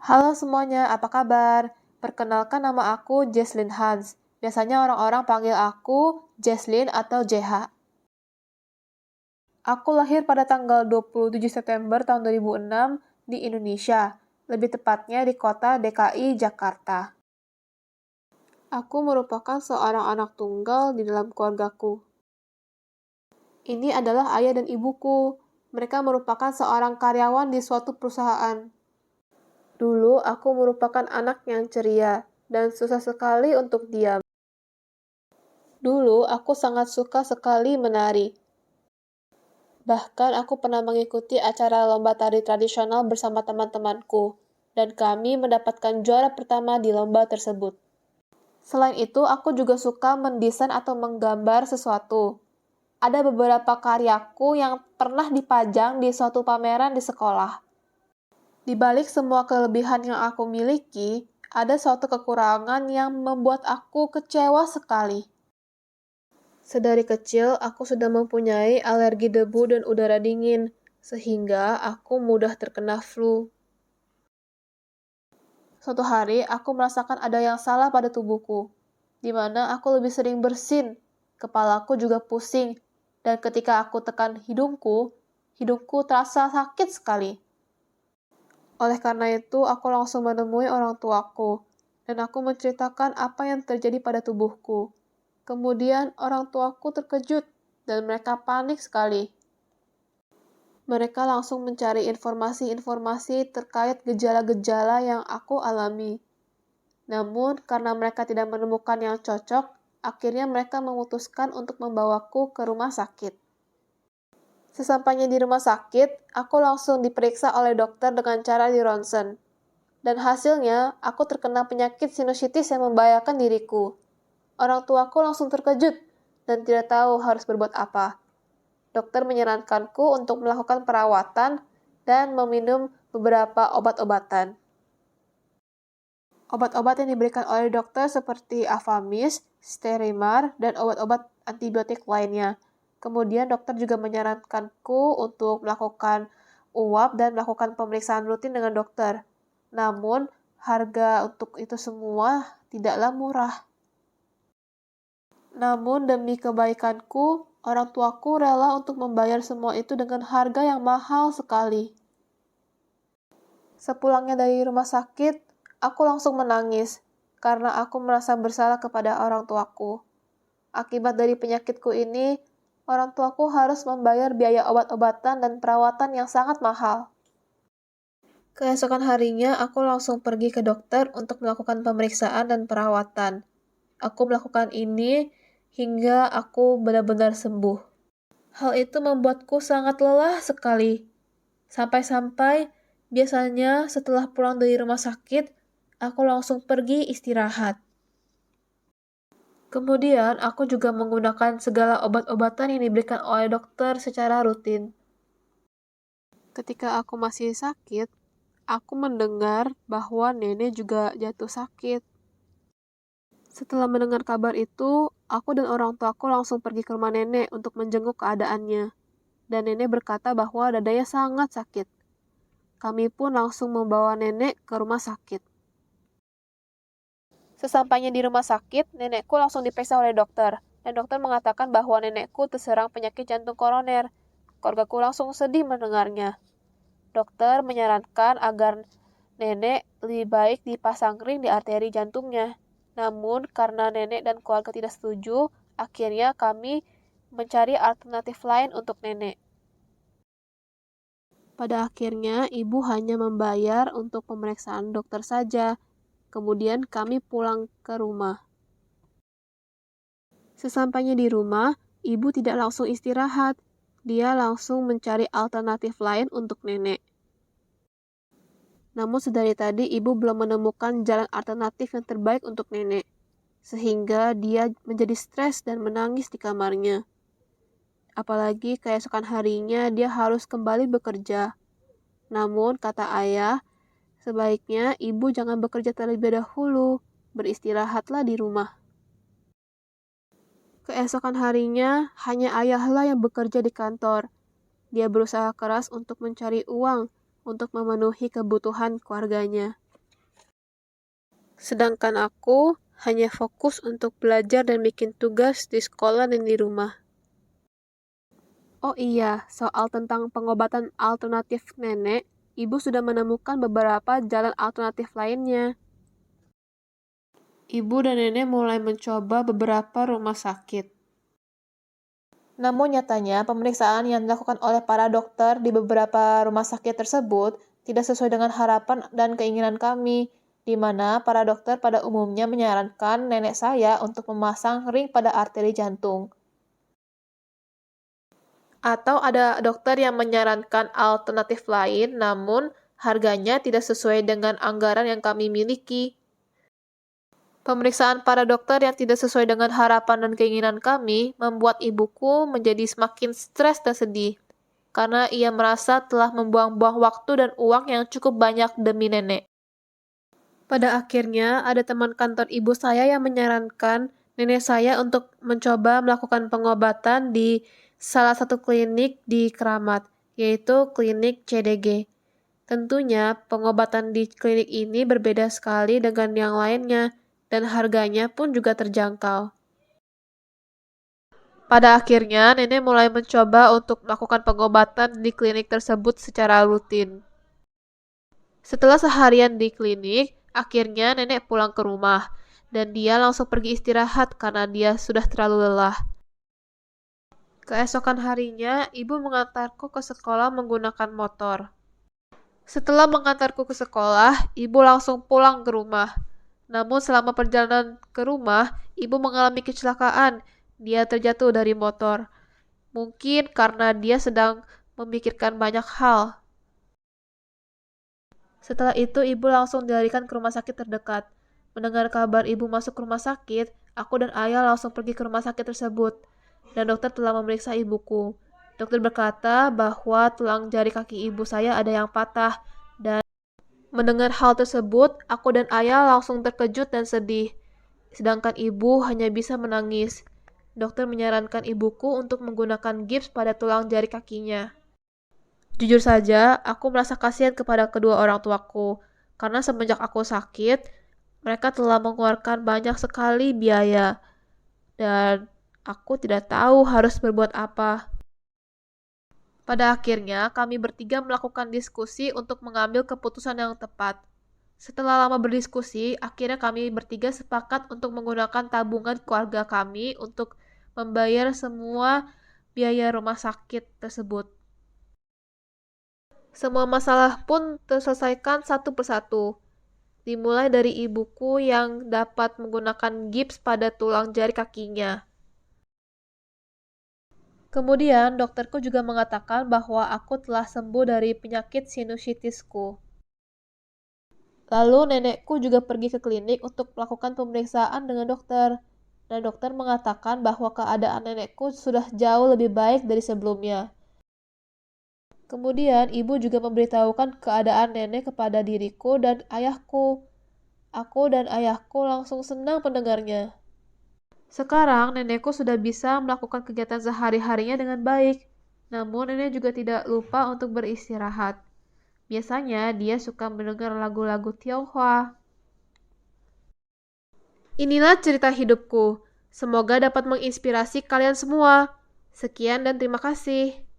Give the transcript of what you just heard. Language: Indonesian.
Halo semuanya, apa kabar? Perkenalkan nama aku Jesslyn Hans. Biasanya orang-orang panggil aku Jesslyn atau JH. Aku lahir pada tanggal 27 September tahun 2006 di Indonesia, lebih tepatnya di kota DKI Jakarta. Aku merupakan seorang anak tunggal di dalam keluargaku. Ini adalah ayah dan ibuku. Mereka merupakan seorang karyawan di suatu perusahaan. Dulu aku merupakan anak yang ceria dan susah sekali untuk diam. Dulu aku sangat suka sekali menari. Bahkan aku pernah mengikuti acara lomba tari tradisional bersama teman-temanku, dan kami mendapatkan juara pertama di lomba tersebut. Selain itu, aku juga suka mendesain atau menggambar sesuatu. Ada beberapa karyaku yang pernah dipajang di suatu pameran di sekolah. Di balik semua kelebihan yang aku miliki, ada suatu kekurangan yang membuat aku kecewa sekali. Sedari kecil, aku sudah mempunyai alergi debu dan udara dingin, sehingga aku mudah terkena flu. Suatu hari, aku merasakan ada yang salah pada tubuhku, di mana aku lebih sering bersin, kepalaku juga pusing, dan ketika aku tekan hidungku terasa sakit sekali. Oleh karena itu, aku langsung menemui orang tuaku, dan aku menceritakan apa yang terjadi pada tubuhku. Kemudian orang tuaku terkejut, dan mereka panik sekali. Mereka langsung mencari informasi-informasi terkait gejala-gejala yang aku alami. Namun, karena mereka tidak menemukan yang cocok, akhirnya mereka memutuskan untuk membawaku ke rumah sakit. Sesampainya di rumah sakit, aku langsung diperiksa oleh dokter dengan cara di ronsen. Dan hasilnya, aku terkena penyakit sinusitis yang membahayakan diriku. Orang tuaku langsung terkejut dan tidak tahu harus berbuat apa. Dokter menyarankanku untuk melakukan perawatan dan meminum beberapa obat-obatan. Obat-obat yang diberikan oleh dokter seperti Afamis, Sterimar, dan obat-obat antibiotik lainnya. Kemudian dokter juga menyarankanku untuk melakukan uap dan melakukan pemeriksaan rutin dengan dokter. Namun, harga untuk itu semua tidaklah murah. Namun, demi kebaikanku, orang tuaku rela untuk membayar semua itu dengan harga yang mahal sekali. Sepulangnya dari rumah sakit, aku langsung menangis karena aku merasa bersalah kepada orang tuaku. Akibat dari penyakitku ini, orang tuaku harus membayar biaya obat-obatan dan perawatan yang sangat mahal. Keesokan harinya, aku langsung pergi ke dokter untuk melakukan pemeriksaan dan perawatan. Aku melakukan ini hingga aku benar-benar sembuh. Hal itu membuatku sangat lelah sekali. Sampai-sampai, biasanya setelah pulang dari rumah sakit, aku langsung pergi istirahat. Kemudian, aku juga menggunakan segala obat-obatan yang diberikan oleh dokter secara rutin. Ketika aku masih sakit, aku mendengar bahwa nenek juga jatuh sakit. Setelah mendengar kabar itu, aku dan orang tuaku langsung pergi ke rumah nenek untuk menjenguk keadaannya. Dan nenek berkata bahwa dadanya sangat sakit. Kami pun langsung membawa nenek ke rumah sakit. Sesampainya di rumah sakit, nenekku langsung diperiksa oleh dokter. Dan dokter mengatakan bahwa nenekku terserang penyakit jantung koroner. Keluargaku langsung sedih mendengarnya. Dokter menyarankan agar nenek lebih baik dipasang ring di arteri jantungnya. Namun, karena nenek dan keluarga tidak setuju, akhirnya kami mencari alternatif lain untuk nenek. Pada akhirnya, ibu hanya membayar untuk pemeriksaan dokter saja. Kemudian kami pulang ke rumah. Sesampainya di rumah, ibu tidak langsung istirahat. Dia langsung mencari alternatif lain untuk nenek. Namun sedari tadi ibu belum menemukan jalan alternatif yang terbaik untuk nenek. Sehingga dia menjadi stres dan menangis di kamarnya. Apalagi keesokan harinya dia harus kembali bekerja. Namun kata ayah, sebaiknya ibu jangan bekerja terlebih dahulu, beristirahatlah di rumah. Keesokan harinya, hanya ayahlah yang bekerja di kantor. Dia berusaha keras untuk mencari uang untuk memenuhi kebutuhan keluarganya. Sedangkan aku hanya fokus untuk belajar dan bikin tugas di sekolah dan di rumah. Oh iya, soal tentang pengobatan alternatif nenek, ibu sudah menemukan beberapa jalan alternatif lainnya. Ibu dan nenek mulai mencoba beberapa rumah sakit. Namun nyatanya, pemeriksaan yang dilakukan oleh para dokter di beberapa rumah sakit tersebut tidak sesuai dengan harapan dan keinginan kami, di mana para dokter pada umumnya menyarankan nenek saya untuk memasang ring pada arteri jantung. Atau ada dokter yang menyarankan alternatif lain, namun harganya tidak sesuai dengan anggaran yang kami miliki. Pemeriksaan para dokter yang tidak sesuai dengan harapan dan keinginan kami membuat ibuku menjadi semakin stres dan sedih, karena ia merasa telah membuang-buang waktu dan uang yang cukup banyak demi nenek. Pada akhirnya, ada teman kantor ibu saya yang menyarankan nenek saya untuk mencoba melakukan pengobatan di salah satu klinik di Keramat, yaitu klinik CDG. Tentunya, pengobatan di klinik ini berbeda sekali dengan yang lainnya, dan harganya pun juga terjangkau. Pada akhirnya, nenek mulai mencoba untuk melakukan pengobatan di klinik tersebut secara rutin. Setelah seharian di klinik, akhirnya nenek pulang ke rumah, dan dia langsung pergi istirahat karena dia sudah terlalu lelah. Keesokan harinya, ibu mengantarku ke sekolah menggunakan motor. Setelah mengantarku ke sekolah, ibu langsung pulang ke rumah. Namun selama perjalanan ke rumah, ibu mengalami kecelakaan. Dia terjatuh dari motor. Mungkin karena dia sedang memikirkan banyak hal. Setelah itu, ibu langsung dilarikan ke rumah sakit terdekat. Mendengar kabar ibu masuk ke rumah sakit, aku dan ayah langsung pergi ke rumah sakit tersebut. Dan dokter telah memeriksa ibuku. Dokter berkata bahwa tulang jari kaki ibu saya ada yang patah. Dan mendengar hal tersebut, aku dan ayah langsung terkejut dan sedih. Sedangkan ibu hanya bisa menangis. Dokter menyarankan ibuku untuk menggunakan gips pada tulang jari kakinya. Jujur saja, aku merasa kasihan kepada kedua orang tuaku, karena semenjak aku sakit, mereka telah mengeluarkan banyak sekali biaya, dan aku tidak tahu harus berbuat apa. Pada akhirnya, kami bertiga melakukan diskusi untuk mengambil keputusan yang tepat. Setelah lama berdiskusi, akhirnya kami bertiga sepakat untuk menggunakan tabungan keluarga kami untuk membayar semua biaya rumah sakit tersebut. Semua masalah pun terselesaikan satu persatu. Dimulai dari ibuku yang dapat menggunakan gips pada tulang jari kakinya. Kemudian, dokterku juga mengatakan bahwa aku telah sembuh dari penyakit sinusitisku. Lalu nenekku juga pergi ke klinik untuk melakukan pemeriksaan dengan dokter. Dan dokter mengatakan bahwa keadaan nenekku sudah jauh lebih baik dari sebelumnya. Kemudian ibu juga memberitahukan keadaan nenek kepada diriku dan ayahku. Aku dan ayahku langsung senang mendengarnya. Sekarang nenekku sudah bisa melakukan kegiatan sehari-harinya dengan baik. Namun nenek juga tidak lupa untuk beristirahat. Biasanya dia suka mendengar lagu-lagu Tionghoa. Inilah cerita hidupku. Semoga dapat menginspirasi kalian semua. Sekian dan terima kasih.